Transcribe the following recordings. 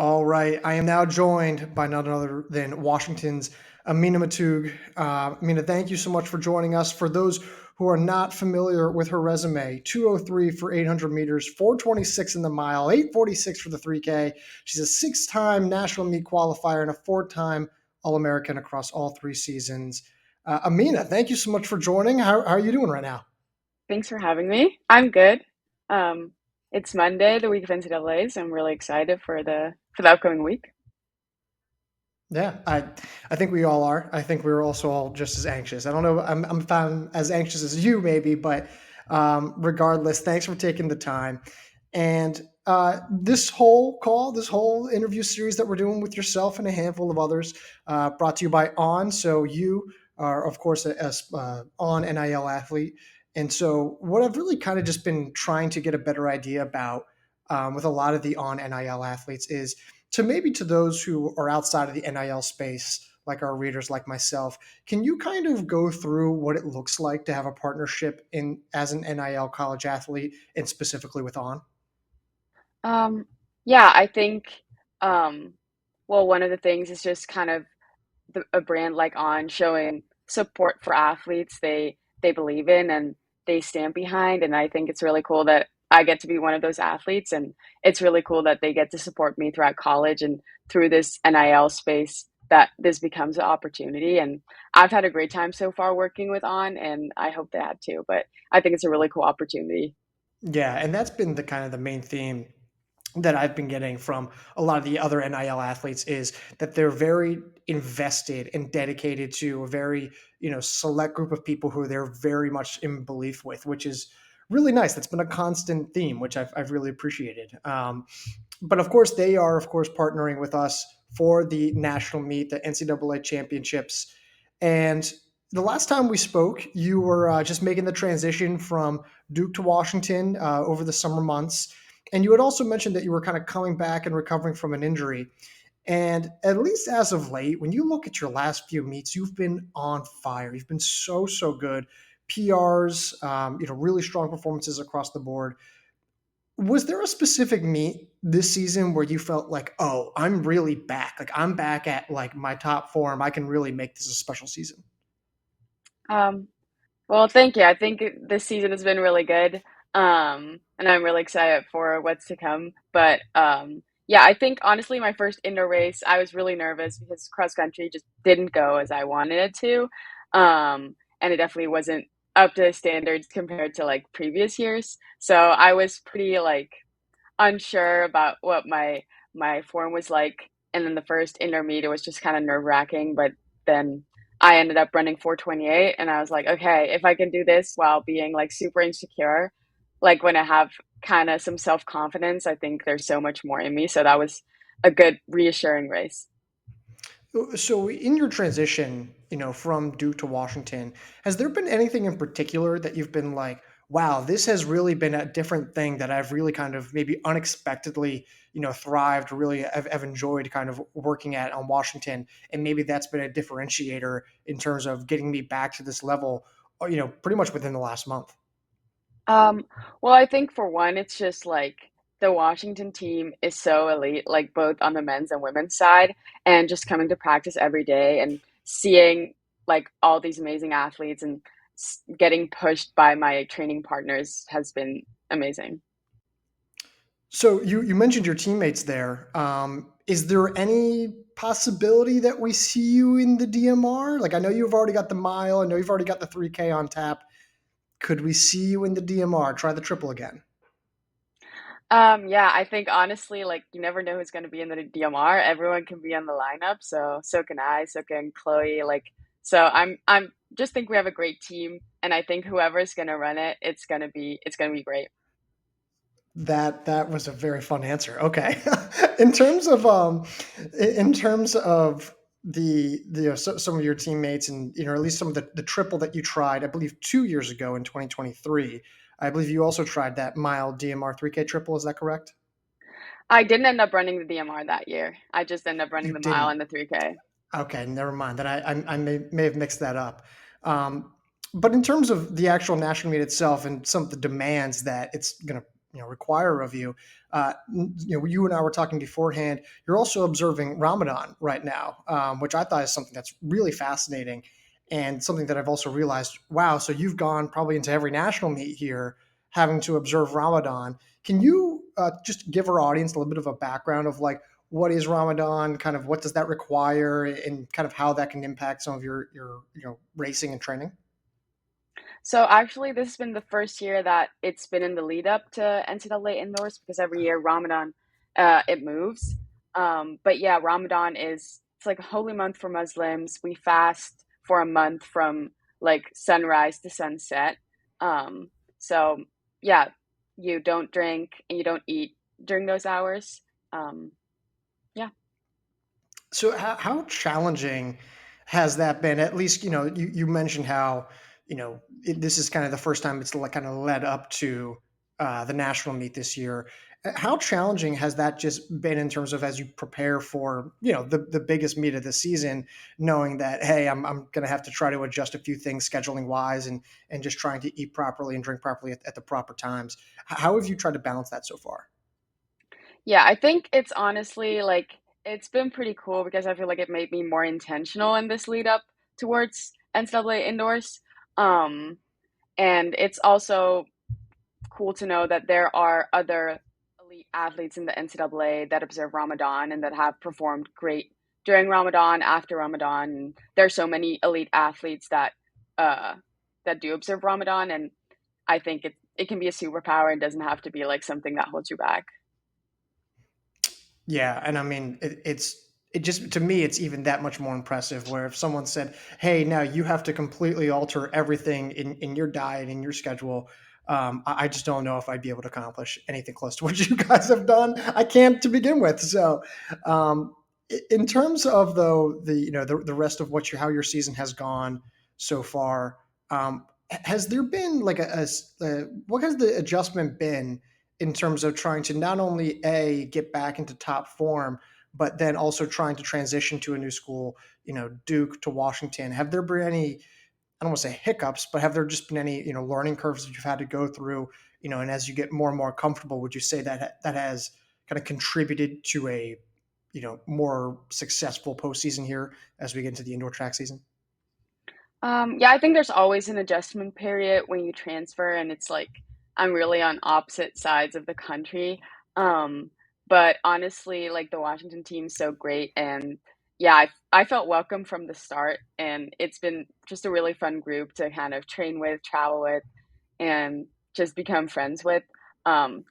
All right. I am now joined by none other than Washington's Amina Maatoug. Amina, thank you so much for joining us. For those who are not familiar with her resume, 203 for 800 meters, 426 in the mile, 846 for the 3K. She's a six-time national meet qualifier and a four-time All-American across all three seasons. Amina, thank you so much for joining. How are you doing right now? Thanks for having me. I'm good. Um, it's Monday, the week of NCAA, so I'm really excited for the upcoming week. Yeah, I think we all are. I think we're also all just as anxious. I don't know. I'm if I'm as anxious as you maybe, but regardless, thanks for taking the time. And this whole call, this whole interview series that we're doing with yourself and a handful of others, brought to you by On. So you are, of course, a On NIL athlete, and so what I've really kind of just been trying to get a better idea about with a lot of the On NIL athletes is to maybe to those who are outside of the NIL space, like our readers, like myself, can you kind of go through what it looks like to have a partnership in as an NIL college athlete and specifically with On? Um, yeah, I think, um, well, one of the things is just kind of a brand like On showing support for athletes they believe in and they stand behind. And I think it's really cool that I get to be one of those athletes, and it's really cool that they get to support me throughout college and through this NIL space. That this becomes an opportunity, and I've had a great time so far working with On, and I hope they had too. But I think it's a really cool opportunity. Yeah, and that's been the kind of the main theme that I've been getting from a lot of the other NIL athletes is that they're very invested and dedicated to a very, select group of people who they're very much in belief with, which is really nice. That's been a constant theme, which I've really appreciated. But of course, they are, of course, partnering with us for the national meet, the NCAA Championships. And the last time we spoke, you were just making the transition from Duke to Washington over the summer months. And you had also mentioned that you were kind of coming back and recovering from an injury. And at least as of late, when you look at your last few meets, you've been on fire. You've been so, so good. PRs, really strong performances across the board. Was there a specific meet this season where you felt like, oh, I'm really back? Like I'm back at like my top form. I can really make this a special season. Um, well, thank you. I think this season has been really good. And I'm really excited for what's to come. But yeah, I think honestly, my first indoor race, I was really nervous because cross country just didn't go as I wanted it to. And it definitely wasn't up to standards compared to like previous years. So I was pretty like unsure about what my form was like. And then the first intermediate was just kind of nerve wracking, but then I ended up running 428, and I was like, okay, if I can do this while being like super insecure, like when I have kind of some self confidence, I think there's so much more in me. So that was a good reassuring race. So in your transition, from Duke to Washington, has there been anything in particular that you've been like, wow, this has really been a different thing that I've really kind of maybe unexpectedly, thrived, really have enjoyed kind of working at on Washington. And maybe that's been a differentiator in terms of getting me back to this level, pretty much within the last month. Um, well, I think for one, it's just like the Washington team is so elite, like both on the men's and women's side, and just coming to practice every day and seeing like all these amazing athletes and getting pushed by my training partners has been amazing. So you mentioned your teammates there. Is there any possibility that we see you in the DMR? Like I know you've already got the mile. I know you've already got the 3K on tap. Could we see you in the DMR? Try the triple again. Yeah, I think honestly, like you never know who's going to be in the DMR. Everyone can be on the lineup, so can I, so can Chloe. Like, so I'm just think we have a great team, and I think whoever's going to run it, it's gonna be great. That was a very fun answer. Okay, in terms of the some of your teammates and at least some of the triple that you tried, I believe 2 years ago in 2023. I believe you also tried that mile DMR 3K triple. Is that correct? I didn't end up running the DMR that year. I just ended up running You the mile didn't. and the 3K. Okay, never mind. Then I may have mixed that up. Um, but in terms of the actual national meet itself and some of the demands that it's going to require of you, You and I were talking beforehand. You're also observing Ramadan right now, which I thought is something that's really fascinating and something that I've also realized. Wow, so you've gone probably into every national meet here, having to observe Ramadan. Can you just give our audience a little bit of a background of like what is Ramadan, kind of what does that require, and kind of how that can impact some of your racing and training? So actually, this has been the first year that it's been in the lead up to NCAA Indoors because every year Ramadan, it moves. But yeah, Ramadan is it's like a holy month for Muslims. We fast for a month from like sunrise to sunset. Um, so yeah, you don't drink and you don't eat during those hours. Um, yeah. So how challenging has that been? At least you mentioned how this is kind of the first time it's like kind of led up to the national meet this year. How challenging has that just been in terms of as you prepare for the biggest meet of the season, knowing that hey, I'm going to have to try to adjust a few things scheduling wise and just trying to eat properly and drink properly at the proper times. How have you tried to balance that so far? Yeah, I think it's honestly like it's been pretty cool because I feel like it made me more intentional in this lead up towards NCAA indoors. Um, and it's also cool to know that there are other elite athletes in the NCAA that observe Ramadan and that have performed great during Ramadan, after Ramadan. And there's so many elite athletes uh that do observe Ramadan, and I think it can be a superpower and doesn't have to be like something that holds you back. Yeah, and I mean, it just to me, it's even that much more impressive. Where if someone said, "Hey, now you have to completely alter everything in your diet in your schedule," I just don't know if I'd be able to accomplish anything close to what you guys have done. I can't to begin with. So, in terms of though the rest of how your season has gone so far, has there been like what has the adjustment been? In terms of trying to not only get back into top form, but then also trying to transition to a new school, Duke to Washington. Have there been any, I don't want to say hiccups, but have there just been any, learning curves that you've had to go through, and as you get more and more comfortable, would you say that that has kind of contributed to a, more successful postseason here as we get into the indoor track season? Yeah, I think there's always an adjustment period when you transfer, and it's like I'm really on opposite sides of the country. Um, but honestly, like the Washington team's so great, and yeah, I felt welcome from the start, and it's been just a really fun group to kind of train with, travel with, and just become friends with.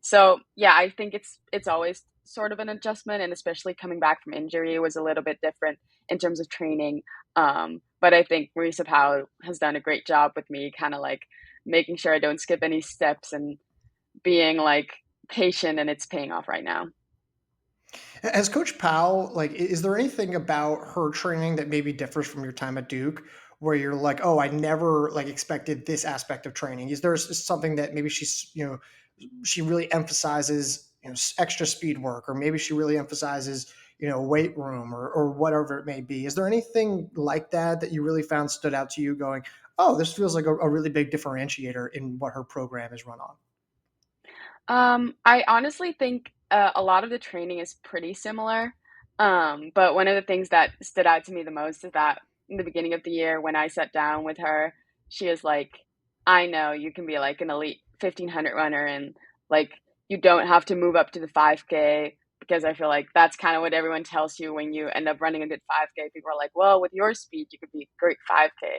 So yeah, I think it's always sort of an adjustment, and especially coming back from injury was a little bit different in terms of training. But I think Marisa Powell has done a great job with me, kind of like making sure I don't skip any steps and being like patient, and it's paying off right now. As Coach Powell, like, is there anything about her training that maybe differs from your time at Duke, where you're like, oh, I never like expected this aspect of training? Is there something that maybe she really emphasizes, extra speed work, or maybe she really emphasizes, weight room or whatever it may be? Is there anything like that that you really found stood out to you, going, oh, this feels like a really big differentiator in what her program is run on? I honestly think a lot of the training is pretty similar. But one of the things that stood out to me the most is that in the beginning of the year, when I sat down with her, she was like, I know you can be like an elite 1500 runner and like you don't have to move up to the 5K because I feel like that's kind of what everyone tells you when you end up running a good 5K. People are like, well, with your speed, you could be a great 5K.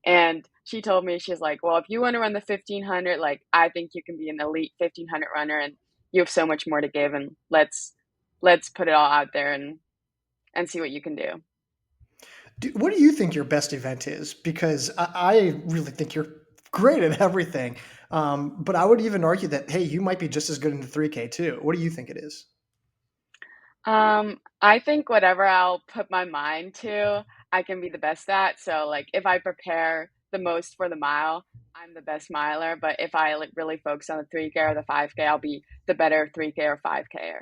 And she told me, she's like, well, if you want to run the 1500, like, I think you can be an elite 1500 runner and you have so much more to give. And let's put it all out there and see what you can do. What do you think your best event is? Because I really think you're great at everything. But I would even argue that, hey, you might be just as good in the 3K too. What do you think it is? I think whatever I'll put my mind to, I can be the best at. So, like, if I prepare the most for the mile, I'm the best miler. But if I like really focus on the 3K or the 5K, I'll be the better 3K or 5K.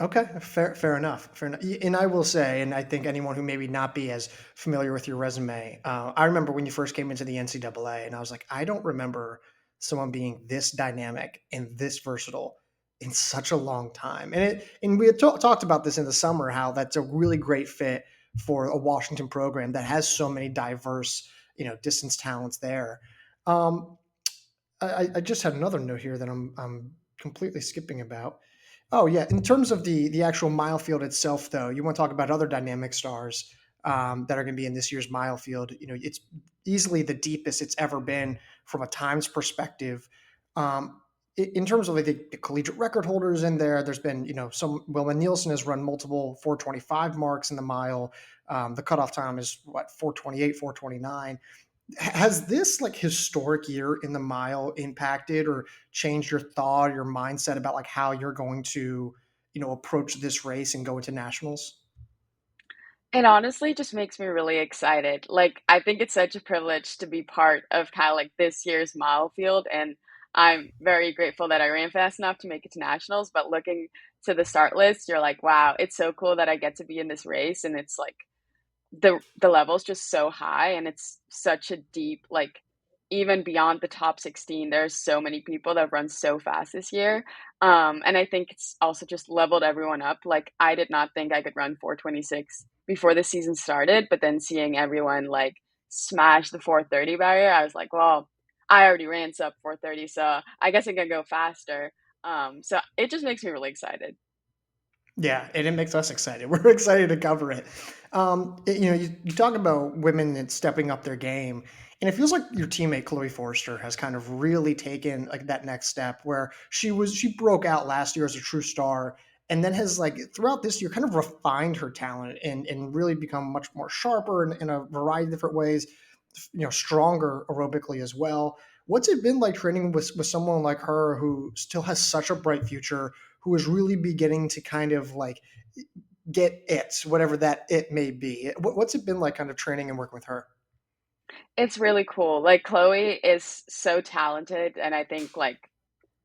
Okay, fair enough. Fair enough. And I will say, and I think anyone who maybe not be as familiar with your resume, I remember when you first came into the NCAA, and I was like, I don't remember someone being this dynamic and this versatile in such a long time. And we had talked about this in the summer, how that's a really great fit for a Washington program that has so many diverse, distance talents there. Um, I just had another note here that I'm completely skipping about. Oh yeah, in terms of the actual mile field itself, though, you want to talk about other dynamic stars that are going to be in this year's mile field. It's easily the deepest it's ever been from a times perspective. In terms of like the collegiate record holders in there, there's been some. Wilma Nielsen has run multiple 425 marks in the mile. The cutoff time is what, 428, 429. Has this like historic year in the mile impacted or changed your thought or your mindset about like how you're going to approach this race and go into nationals? It honestly just makes me really excited. Like, I think it's such a privilege to be part of kind of like this year's mile field. And I'm very grateful that I ran fast enough to make it to nationals. But looking to the start list, you're like, wow, it's so cool that I get to be in this race. And it's like, the level's just so high, and it's such a deep, like, even beyond the top 16, there's so many people that have run so fast this year. And I think it's also just leveled everyone up. Like, I did not think I could run 426 before the season started, but then seeing everyone like smash the 430 barrier, I was like, well, I already ran sub 430, so I guess I can go faster. So it just makes me really excited. Yeah, and it makes us excited. We're excited to cover it. You talk about women and stepping up their game, and it feels like your teammate Chloe Foerster has kind of really taken like that next step where she broke out last year as a true star, and then has like throughout this year kind of refined her talent and really become much more sharper in a variety of different ways. Stronger aerobically as well. What's it been like training with someone like her who still has such a bright future, who is really beginning to kind of like get it, whatever that it may be? What's it been like kind of training and working with her? It's really cool. Like, Chloe is so talented, and I think like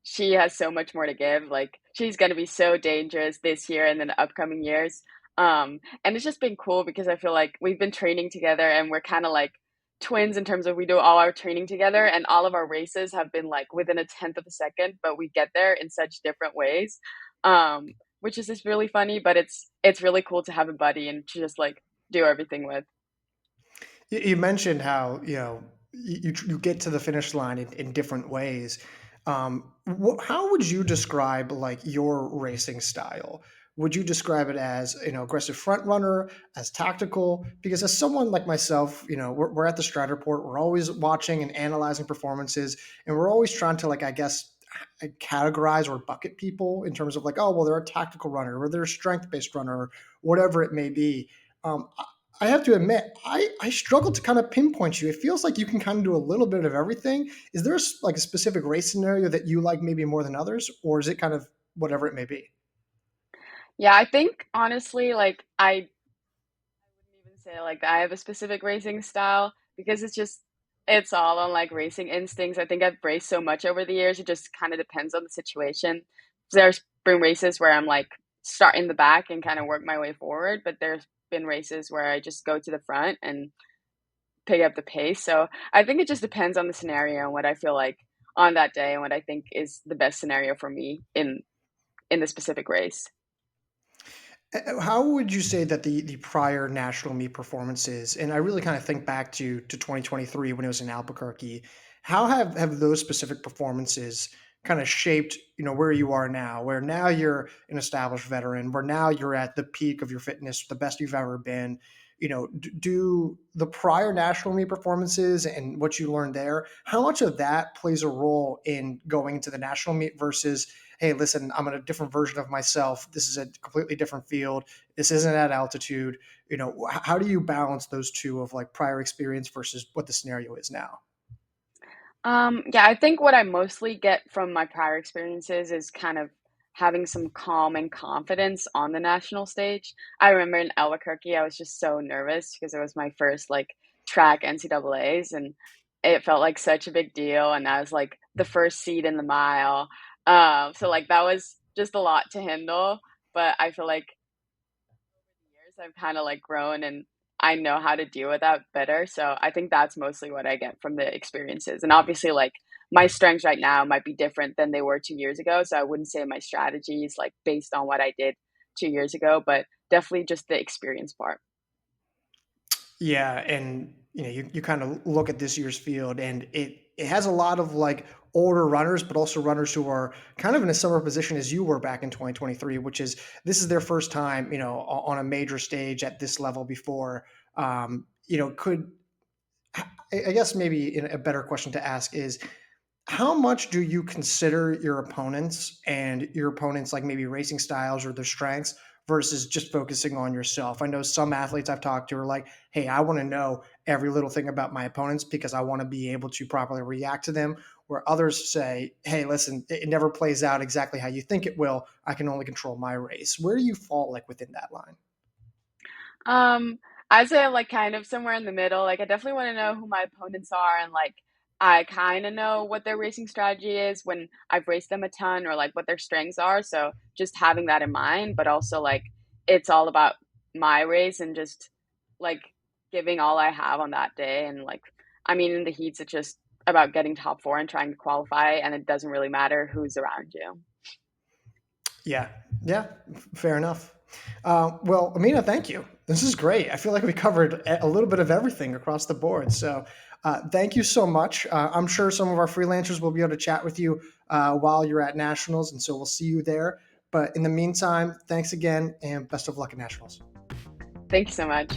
she has so much more to give. Like, she's gonna be so dangerous this year and then the upcoming years. And it's just been cool because I feel like we've been training together, and we're kind of like twins in terms of we do all our training together, and all of our races have been like within a tenth of a second, but we get there in such different ways. Which is just really funny, but it's really cool to have a buddy and to just like do everything with. You mentioned how you get to the finish line in different ways. How would you describe like your racing style? Would you describe it as aggressive front runner, as tactical? Because as someone like myself, we're at the Strider Port. We're always watching and analyzing performances, and we're always trying to like I guess categorize or bucket people in terms of like, oh well, they're a tactical runner or they're a strength based runner or whatever it may be. I have to admit, I struggle to kind of pinpoint you. It feels like you can kind of do a little bit of everything. Is there like a specific race scenario that you like maybe more than others, or is it kind of whatever it may be? Yeah, I think honestly, like I wouldn't even say like I have a specific racing style because it's all on like racing instincts. I think I've raced so much over the years, it just kind of depends on the situation. There's been races where I'm like start in the back and kind of work my way forward, but there's been races where I just go to the front and pick up the pace. So I think it just depends on the scenario and what I feel like on that day and what I think is the best scenario for me in the specific race. How would you say that the prior national meet performances, and I really kind of think back to 2023 when it was in Albuquerque, how have those specific performances kind of shaped where you are now, where now you're an established veteran, where now you're at the peak of your fitness, the best you've ever been. Do the prior national meet performances and what you learned there, how much of that plays a role in going into the national meet versus, hey, listen, I'm in a different version of myself. This is a completely different field. This isn't at altitude. How do you balance those two of like prior experience versus what the scenario is now? Yeah, I think what I mostly get from my prior experiences is kind of having some calm and confidence on the national stage. I remember in Albuquerque, I was just so nervous because it was my first like track NCAAs, and it felt like such a big deal. And I was like the first seed in the mile. So like that was just a lot to handle. But I feel like over the years I've kind of like grown and I know how to deal with that better. So I think that's mostly what I get from the experiences. And obviously like my strengths right now might be different than they were 2 years ago. So I wouldn't say my strategy is like based on what I did 2 years ago, but definitely just the experience part. Yeah, and you kind of look at this year's field, and it has a lot of like older runners, but also runners who are kind of in a similar position as you were back in 2023, which is this is their first time, on a major stage at this level before. Could I guess maybe a better question to ask is how much do you consider your opponents and your opponents like maybe racing styles or their strengths versus just focusing on yourself? I know some athletes I've talked to are like, hey, I want to know every little thing about my opponents because I want to be able to properly react to them. Where others say, hey, listen, it never plays out exactly how you think it will. I can only control my race. Where do you fall like within that line? Um, I'd say I'm, like, kind of somewhere in the middle. Like, I definitely wanna know who my opponents are and, like, I kinda know what their racing strategy is when I've raced them a ton or, like, what their strengths are, so just having that in mind, but also, like, it's all about my race and just, like, giving all I have on that day, and, like, I mean, in the heats, it's just about getting top 4 and trying to qualify, and it doesn't really matter who's around you. Yeah, yeah, fair enough. Well, Amina, thank you. This is great. I feel like we covered a little bit of everything across the board. So, thank you so much. I'm sure some of our freelancers will be able to chat with you while you're at nationals, and so we'll see you there. But in the meantime, thanks again, and best of luck at nationals. Thank you so much.